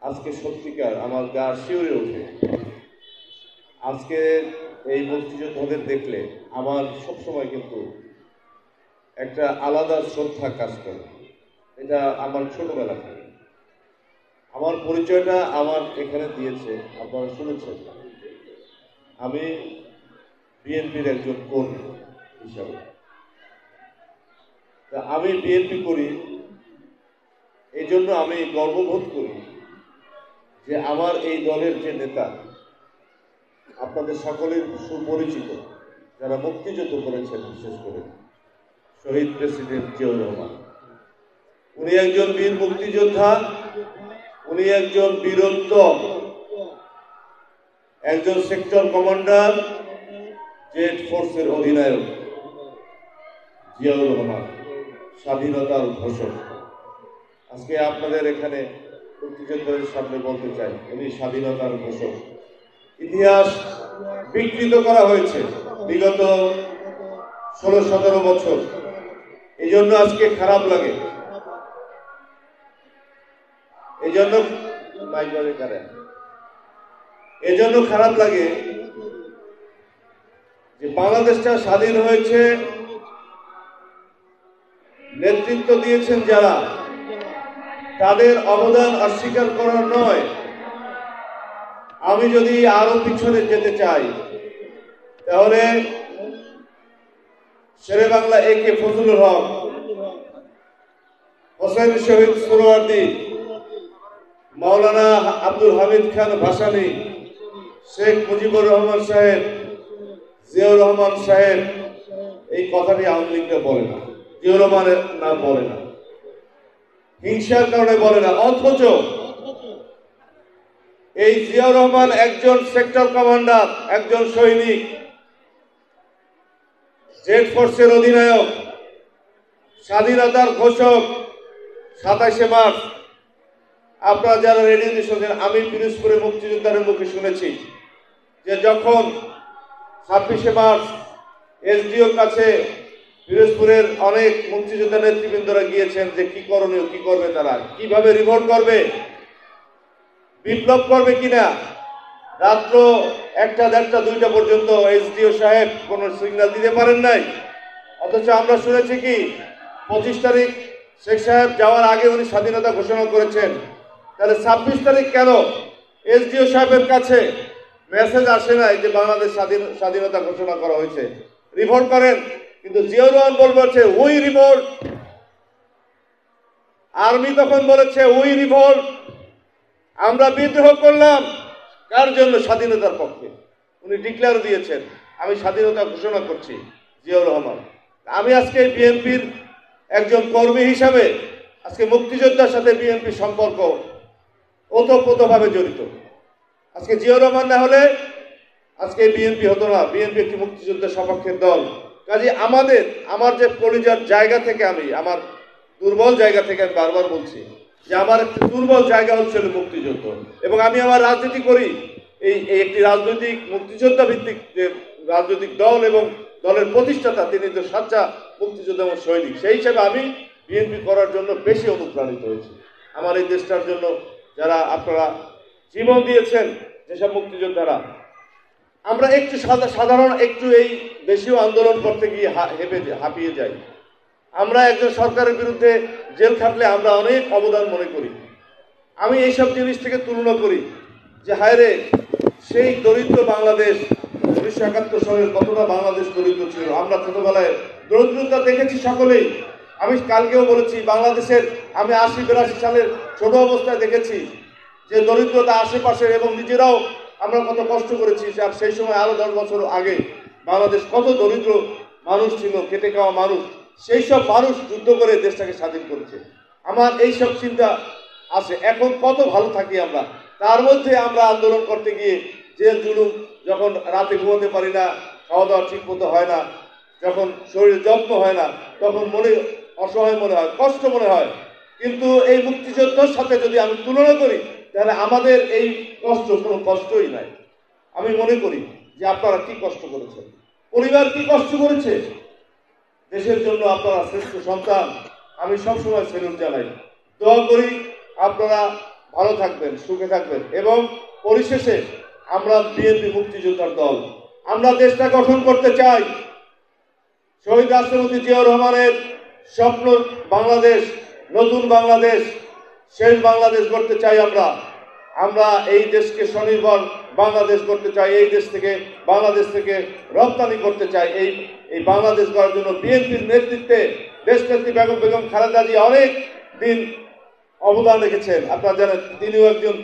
আজকে সত্যিকার আমার গা শিউরে ওঠে। আজকে এই মুক্তিযোদ্ধাদের দেখলে আমার সবসময় কিন্তু একটা আলাদা শ্রদ্ধা কাজ করে। এটা আমার ছোটবেলা থেকে। আমার পরিচয়টা আমার এখানে দিয়েছে, আপনারা শুনেছেন, আমি বিএনপির একজন কর্মী হিসাবে। তা আমি বিএনপি করি, এই জন্য আমি গর্ববোধ করি যে আমার এই দলের যে নেতা, আপনাদের সকলের সুপরিচিত, যারা মুক্তিযুদ্ধ করেছেন, বিশেষ করে শহীদ প্রেসিডেন্ট জিয়াউর রহমান, উনি একজন বীর মুক্তিযোদ্ধা, উনি একজন বীরোত্তম, একজন সেক্টর কমান্ডার, জেড ফোর্সের অধিনায়ক জিয়াউর রহমান, স্বাধীনতার ঘোষক। আজকে আপনাদের এখানে মুক্তিযোদ্ধাদের সামনে বলতে চাই, উনি স্বাধীনতার ঘোষক। ইতিহাস বিকৃত করা হয়েছে বিগত 16-17 বছর, এই জন্য আজকে খারাপ লাগে। এজন্য খারাপ লাগে যে বাংলাদেশটা স্বাধীন হয়েছে, নেতৃত্ব দিয়েছেন যারা, তাদের অবদান অস্বীকার করার নয়। আমি যদি আরো পিছনে যেতে চাই, তাহলে শেরে বাংলা একে ফজলুল হক, হোসেন শহীদ সুহরাওয়ার্দী, মাওলানা আব্দুল হামিদ খান ভাসানী, শেখ মুজিবুর রহমান সাহেব, জিয়াউর রহমান সাহেব, এই কথাটি আওয়ামী লীগটা বলে না, জিয়াউর রহমানের নাম বলে না, হিংসার কারণে বলে না। অথচ এই জিয়াউর রহমান একজন সেক্টর কমান্ডার, একজন সৈনিক, জেড ফোর্সের অধিনায়ক, স্বাধীনতার ঘোষক। 27শে মার্চ আপনারা যারা রেডিও শুনছেন, আমি পিরোজপুরে মুক্তিযোদ্ধাদের মুখে শুনেছি যে যখন 26শে মার্চ এসডিওর কাছে পিরোজপুরের অনেক মুক্তিযোদ্ধা নেতৃবৃন্দরা গিয়েছেন যে কি করণীয়, কি করবে তারা, কিভাবে রিভোল্ট করবে, বিপ্লব করবে কিনা। রাত্র 1টা, 1:30, 2টা পর্যন্ত এসডিও সাহেব কোনো সিগন্যাল দিতে পারেন নাই। অথচ আমরা শুনেছি কি 25 তারিখ শেখ সাহেব যাওয়ার আগে উনি স্বাধীনতা ঘোষণা করেছেন। তাহলে 26 তারিখ কেন এসডিও সাহেবের কাছে মেসেজ আসে নাই যে বাংলাদেশ স্বাধীনতা ঘোষণা করা হয়েছে, রিভোল্ট করেন? কিন্তু জিয়াউর রহমান বলছে উই রিভোল্ট, আর্মি তখন বলেছে উই রিভোল্ট, আমরা বিদ্রোহ করলাম। কার জন্য? স্বাধীনতার পক্ষে। উনি ডিক্লেয়ার দিয়েছেন আমি স্বাধীনতা ঘোষণা করছি, জিয়াউর রহমান। আমি আজকে বিএনপির একজন কর্মী হিসাবে আজকে মুক্তিযোদ্ধার সাথে বিএনপির সম্পর্ক ওতপ্রোতভাবে জড়িত। আজকে জিয়াউর রহমান না হলে আজকে বিএনপি হতো না। বিএনপি একটি মুক্তিযুদ্ধের সপক্ষের দল। কাজে আমার যে কলিজার জায়গা থেকে, আমার দুর্বল জায়গা থেকে আমি বারবার বলছি যে আমার একটি দুর্বল জায়গা হচ্ছিল মুক্তিযুদ্ধ, এবং আমি আমার রাজনীতি করি এই একটি রাজনৈতিক মুক্তিযোদ্ধা ভিত্তিক যে রাজনৈতিক দল এবং দলের প্রতিষ্ঠাতা, তিনি তো সাচ্চা মুক্তিযোদ্ধা এবং সৈনিক। সেই হিসাবে আমি বিএনপি করার জন্য বেশি অনুপ্রাণিত হয়েছি। আমার এই দেশটার জন্য যারা আপনারা জীবন দিয়েছেন, যেসব মুক্তিযোদ্ধারা, আমরা একটু সাধারণ একটু এই দেশীয় আন্দোলন করতে গিয়ে হাঁপিয়ে যাই। আমরা একজন সরকারের বিরুদ্ধে জেল খাটলে আমরা অনেক অবদান মনে করি। আমি এইসব জিনিস থেকে তুলনা করি যে হায় রে, সেই দরিদ্র বাংলাদেশ 1971 সালের কতটা বাংলাদেশ দরিদ্র ছিল। আমরা ছোটবেলায় দরিদ্রতা দেখেছি সকলেই। আমি কালকেও বলেছি, বাংলাদেশের আমি 80-82 সালের ছোট অবস্থায় দেখেছি যে দরিদ্রতা আশেপাশে, এবং নিজেরাও আমরা কত কষ্ট করেছি। আর সেই সময় আরো 10 বছর আগে বাংলাদেশ কত দরিদ্র মানুষ ছিল, খেটে খাওয়া মানুষ। সেই সব মানুষ যুদ্ধ করে দেশটাকে স্বাধীন করেছে। আমার এই সব চিন্তা আছে, এখন কত ভালো থাকি আমরা। তার মধ্যে আমরা আন্দোলন করতে গিয়ে জেল জুলুম, যখন রাতে ঘুমাতে পারি না, খাওয়া দাওয়া ঠিক মতো হয় না, যখন শরীরের যত্ন হয় না, তখন মনে অসহায় মনে হয়, কষ্ট মনে হয়। কিন্তু এই মুক্তিযুদ্ধের সাথে যদি আমি তুলনা করি, তাহলে আমাদের এই কষ্ট কোনো কষ্টই নাই। আমি মনে করি যে আপনারা কি কষ্ট করেছেন, পরিবার কি কষ্ট করেছে, দেশের জন্য আপনারা শ্রেষ্ঠ সন্তান। আমি সবসময় সেলুট জানাই, দোয়া করি আপনারা ভালো থাকবেন, সুখে থাকবেন। এবং পরিশেষে আমরা বিএনপি মুক্তিযোদ্ধার দল, আমরা দেশটা গঠন করতে চাই। শহীদ রাষ্ট্রপতি জিয়াউর রহমানের স্বপ্ন বাংলাদেশ, নতুন বাংলাদেশ, শেষ বাংলাদেশ গড়তে চাই। আমরা এই দেশকে স্বনির্ভর বাংলাদেশ করতে চাই। এই দেশ থেকে, বাংলাদেশ থেকে রপ্তানি করতে চাই। এই বাংলাদেশ গড়ার জন্য বিএনপির নেতৃত্বে দেশনেত্রী বেগম খালেদা জিয়া অনেক দিন অবদান রেখেছেন। আপনারা জানেন, তিনিও একজন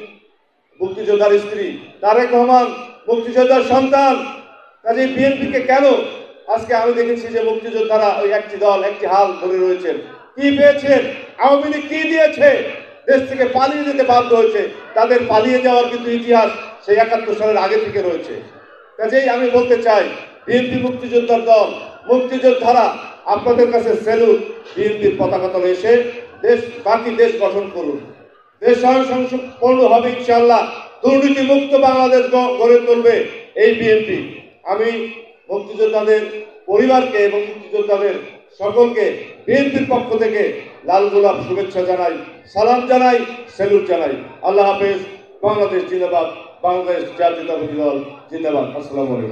মুক্তিযোদ্ধার স্ত্রী। তারেক রহমান মুক্তিযোদ্ধার সন্তান। কাজে বিএনপিকে কেন আজকে আমি দেখেছি যে মুক্তিযোদ্ধারা ওই একটি দল, একটি হাল ধরে রয়েছেন। কি পেয়েছেন? আওয়ামী লীগ কি দিয়েছে? দেশ থেকে পালিয়ে যেতে বাধ্য হয়েছে। তাদের পালিয়ে যাওয়ার কিন্তু ইতিহাস সেই ৭১ সালের আগে থেকে রয়েছে। কাজেই আমি বলতে চাই, বিএনপি মুক্তিযোদ্ধার দল, মুক্তিযোদ্ধারা আপনাদের কাছে সেলুট। বিএনপির পতাকা তলে এসে বাকি দেশ গঠন করুন। দেশ স্বয়ংসম্পূর্ণ হবে ইনশাআল্লাহ। দুর্নীতি মুক্ত বাংলাদেশ গড়ে তুলবে এই বিএনপি। আমি মুক্তিযোদ্ধাদের পরিবারকে এবং মুক্তিযোদ্ধাদের সকলকে বিএনপির পক্ষ থেকে লাল গোলাপ শুভেচ্ছা জানাই, সালাম জানাই, স্যালুট জানাই। আল্লাহ হাফেজ। বাংলাদেশ জিন্দাবাদ। বাংলাদেশ জাতীয়তাবাদী দল জিন্দাবাদ। আসসালামু আলাইকুম।